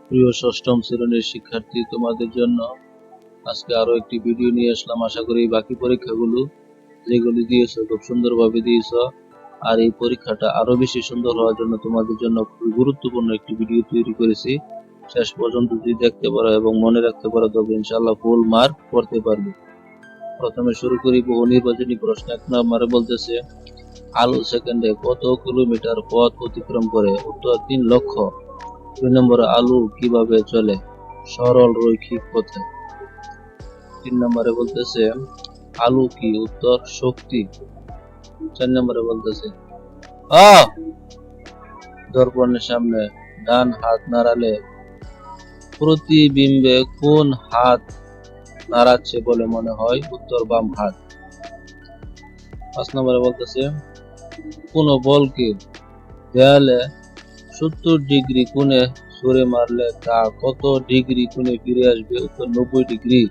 প্রিয় ষষ্ঠম শ্রেণীর শিক্ষার্থী, তোমাদের জন্য আজকে আরো একটি ভিডিও নিয়ে আসলাম। আশা করি বাকি পরীক্ষাগুলো যেগুলি দিয়েছো খুব সুন্দরভাবে দিয়েছো, আর এই পরীক্ষাটা আরো বেশি সুন্দর হওয়ার জন্য তোমাদের জন্য খুব গুরুত্বপূর্ণ একটি ভিডিও তৈরি করেছি। শেষ পর্যন্ত যদি দেখতে পারো এবং মনে রাখতে পারো তবে ইনশাআল্লাহ ফুল মার্ক করতে পারবে। প্রথমে শুরু করি বহু নির্বাচনী প্রশ্ন। 1 নম্বরে বলতেছে, আলো সেকেন্ডে কত কিলোমিটার পথ অতিক্রম করে? উত্তর 3 লক্ষ। 2 নম্বরে আলো কিভাবে চলে? সরল রৈখিক পথে। 3 নম্বরে বলতেছে, আলো কি? উত্তর শক্তি। 4 নম্বরে বলতেছে, দর্পণের সামনে ডান হাত নাড়ালে প্রতিবিম্বে কোন হাত নাড়াচ্ছে বলে মনে হয়? উত্তর বাম হাত। 5 নম্বরে বলতেছে, কোন বলকে দেয়ালে 70 ডিগ্রি কোণে ছুঁড়ে মারলে তা কত ডিগ্রি কোণে ফিরে আসবে? উত্তর 90 ডিগ্রি।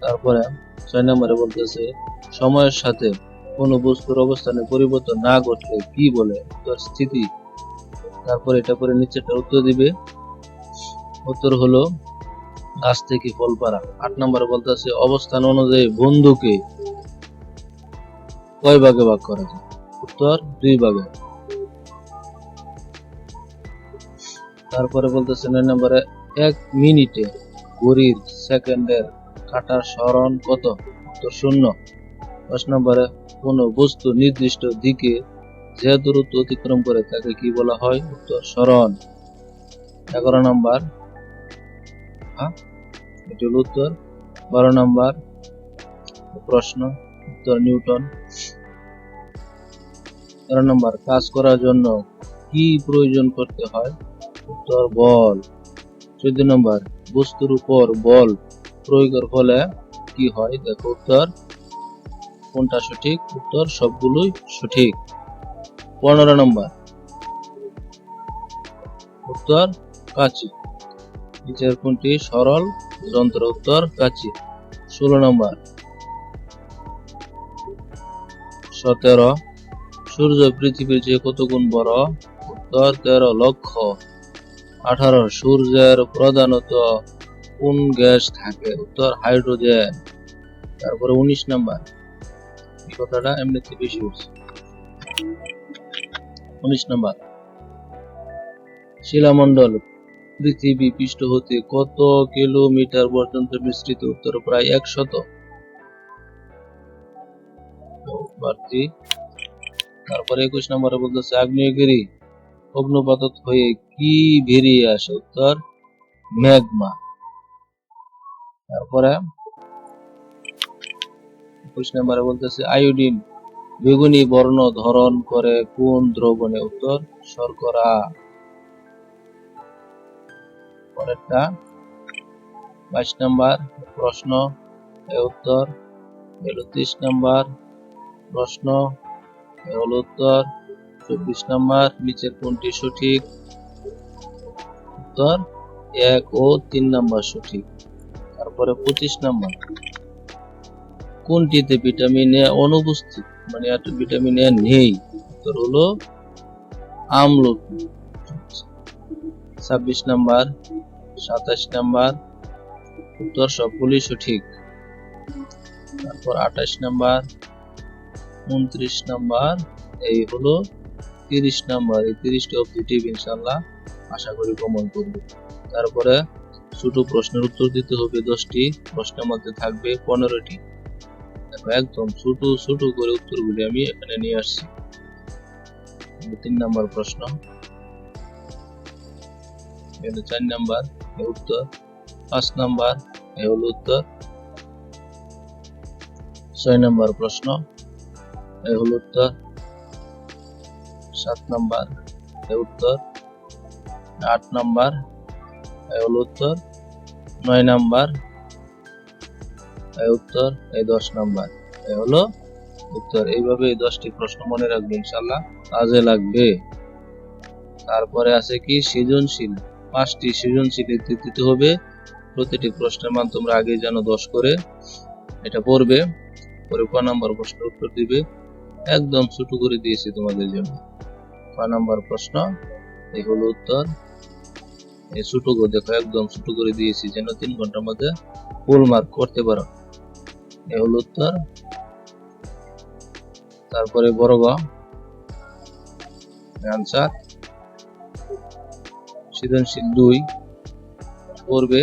তারপরে 6 নম্বরে বলতেছে, সময়ের সাথে কোনো বস্তুর অবস্থানে পরিবর্তন না ঘটলে কি বলে? উত্তর স্থিতি। তারপরে এটা করে নিচেটা উত্তর দিবে। উত্তর হলো গাছ থেকে ফল পাড়া। 8 নম্বরে বলতেছে, অবস্থান অনুযায়ী বন্ধুকে কয় ভাগে ভাগ করা যায়? উত্তর 2 ভাগে। তারপরে বলতেছে 9 নম্বরে, 1 মিনিটে ঘড়ির সেকেন্ডের কাঁটার সরণ কত? উত্তর 0। 10 নম্বরে, কোন বস্তু নির্দিষ্ট দিকে যে দূরত্ব অতিক্রম করে তাকে কি বলা হয়? উত্তর সরণ। 11 নম্বর, এটি হল উত্তর। 12 নম্বর প্রশ্ন, উত্তর নিউটন। 13 নম্বর, কাজ করার জন্য কি প্রয়োজন করতে হয়? উত্তর বল। 14 নম্বর, বস্তুর উপর বল প্রয়োগের ফলে কি হয়? দেখো উত্তর কোনটা সঠিক? উত্তর সবগুলোই সঠিক। 15 নম্বর, উত্তর কাঁচি। নিচের কোনটি সরল যন্ত্র? উত্তর কাঁচি। 16 নম্বর, 17 সূর্য পৃথিবীর চেয়ে কত গুণ বড়? উত্তর 13 লক্ষ। 18 সূর্যের প্রধানত কোন গ্যাস থাকে? উত্তর হাইড্রোজেন। তারপরে 19 নম্বর, এই কথাটা এমনিতে বেশি উঠছে। 19 নম্বর, শিলামণ্ডল পৃথিবী পৃষ্ঠ হতে কত কিলোমিটার পর্যন্ত বিস্তৃত? উত্তর প্রায় 100। তারপরে 21 নম্বরে বলতেছে, আগ্নেয়গিরি অগ্নুৎপাত হয়ে কি বেরিয়ে আসে? উত্তর ম্যাগমা। তারপরে 21 নম্বরে বলতেছে, আয়োডিন বেগুনি বর্ণ ধারণ করে কোন দ্রবণে? উত্তর শর্করা। পরেরটা 22 নম্বর প্রশ্ন, উত্তর 30 নম্বর প্রশ্ন, হল উত্তর 24 নম্বর। নিচের কোনটি সঠিক? উত্তর 1 ও 3 নম্বর সঠিক। তারপরে 25 নম্বর, কোনটিতে ভিটামিন এ অনুপস্থিত, মানে ভিটামিন এ নেই? উত্তর হলো আমলকি। 26 নম্বর, 27 নম্বর, উত্তর সবগুলি সঠিক। তারপর 28 নম্বর, 29 নম্বর, এই হলো 30 নম্বর। এই 30টি অবজেক্টিভ ইনশাআল্লাহ আশা করি কমন করবে। তারপরে ছোট প্রশ্নের উত্তর দিতে হবে 10টি, প্রশ্নের মধ্যে থাকবে 15টি। দেখো একদম ছোট ছোট করে উত্তরগুলি আমি এখানে নিয়ে আসছি। 3 নম্বর প্রশ্ন, 4 নম্বর, এই উত্তর। 5 নম্বর, এই হলো উত্তর। 6 নম্বর প্রশ্ন, এই হলো উত্তর। 7 নম্বর, এই উত্তর। 8 নম্বর, এই হলো উত্তর। 9 নম্বর, এই উত্তর। এই 10 নম্বর, এই হলো উত্তর। এইভাবে এই 10টি প্রশ্ন মনে রাখবে, ইনশাআল্লাহ কাজে লাগবে। তারপরে আছে কি সৃজনশীল, 5টি সৃজনশীল দিতে হবে। প্রতিটি প্রশ্নের মান তোমরা আগে জানো 10 করে, এটা পড়বে, পরে ক নম্বর প্রশ্নের উত্তর দিবে। একদম ছোট করে দিয়েছি তোমাদের জন্য। ক নম্বর প্রশ্ন, এই হলো উত্তর। এই ছোট গো দেখো একদম ছোট করে দিয়েছি যেন 3 ঘন্টার মধ্যে ফুল মার্ক করতে পারো। এই হলো উত্তর। তারপরে বড় গ আনসার। সৃজনশীল 2 পড়বে,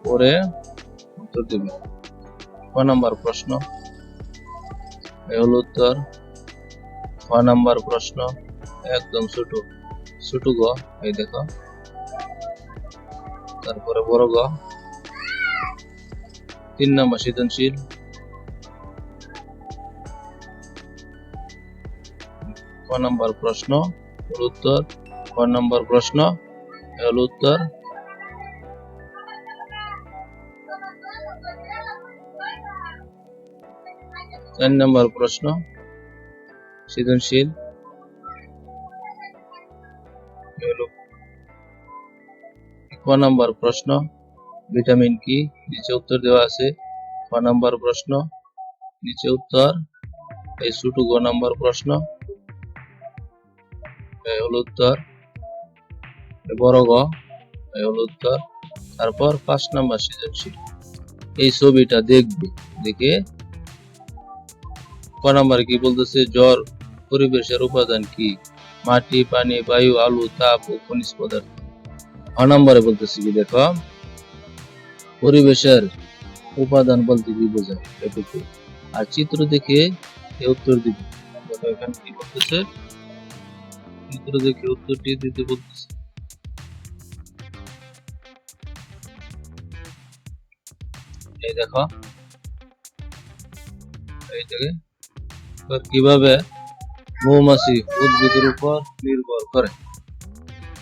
পরে উত্তর দেবে। ক নাম্বার প্রশ্ন, এই হলো উত্তর। ক নাম্বার প্রশ্ন একদম ছোট ছোট গ, এই দেখো। তারপরে বড় গ 3 নাম্বার সৃজনশীল। ক নাম্বার প্রশ্ন হলো উত্তর। ক নাম্বার প্রশ্ন হলো উত্তর। 4 নাম্বার প্রশ্ন সৃজনশীল। ক নাম্বার প্রশ্ন ভিটামিন কি, নিচে উত্তর দেওয়া আছে। ক নাম্বার প্রশ্ন নিচে উত্তর। এই ছোট গ নাম্বার প্রশ্ন, এই হলো উত্তর। বড় গ, এই হলো উত্তর। তারপর 5 নাম্বার সৃজনশীল। এই ছবিটা দেখবে, দেখে ক নাম্বার কি বলতেছে, জ্বর পরিবেশের উপাদান কি? মাটি, পানি, বায়ু, আলো, তাপ ও খনিজ পদার্থ। ক নাম্বারে বলতেছে কি দেখো, পরিবেশের উপাদান বলতে কি বোঝায় এটুকু, আর চিত্র দেখে উত্তর দিবে। দেখো এখানে কি বলতেছে, চিত্র দেখে উত্তরটি দিতে বলতেছে। এই দেখো, এই থেকে কিভাবে মৌমাছি উদ্ভিদের উপর নির্ভর করে।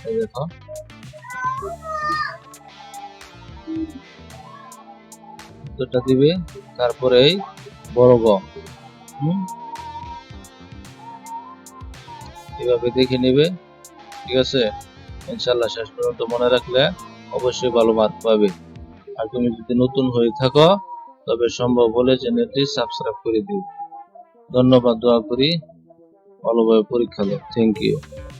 এই দেখো, উত্তরটা দিবে। তারপরে এই বড় গ এভাবে দেখে নেবে, ঠিক আছে। ইনশাআল্লাহ শেষ পর্যন্ত মনে রাখলে অবশ্যই ভালো মার্ক পাবে। আর তুমি যদি নতুন হয়ে থাকো তবে সম্ভব হলে চ্যানেলটি সাবস্ক্রাইব করে দিও। ধন্যবাদ, দোয়া করি ভালোভাবে পরীক্ষা দাও। Thank you.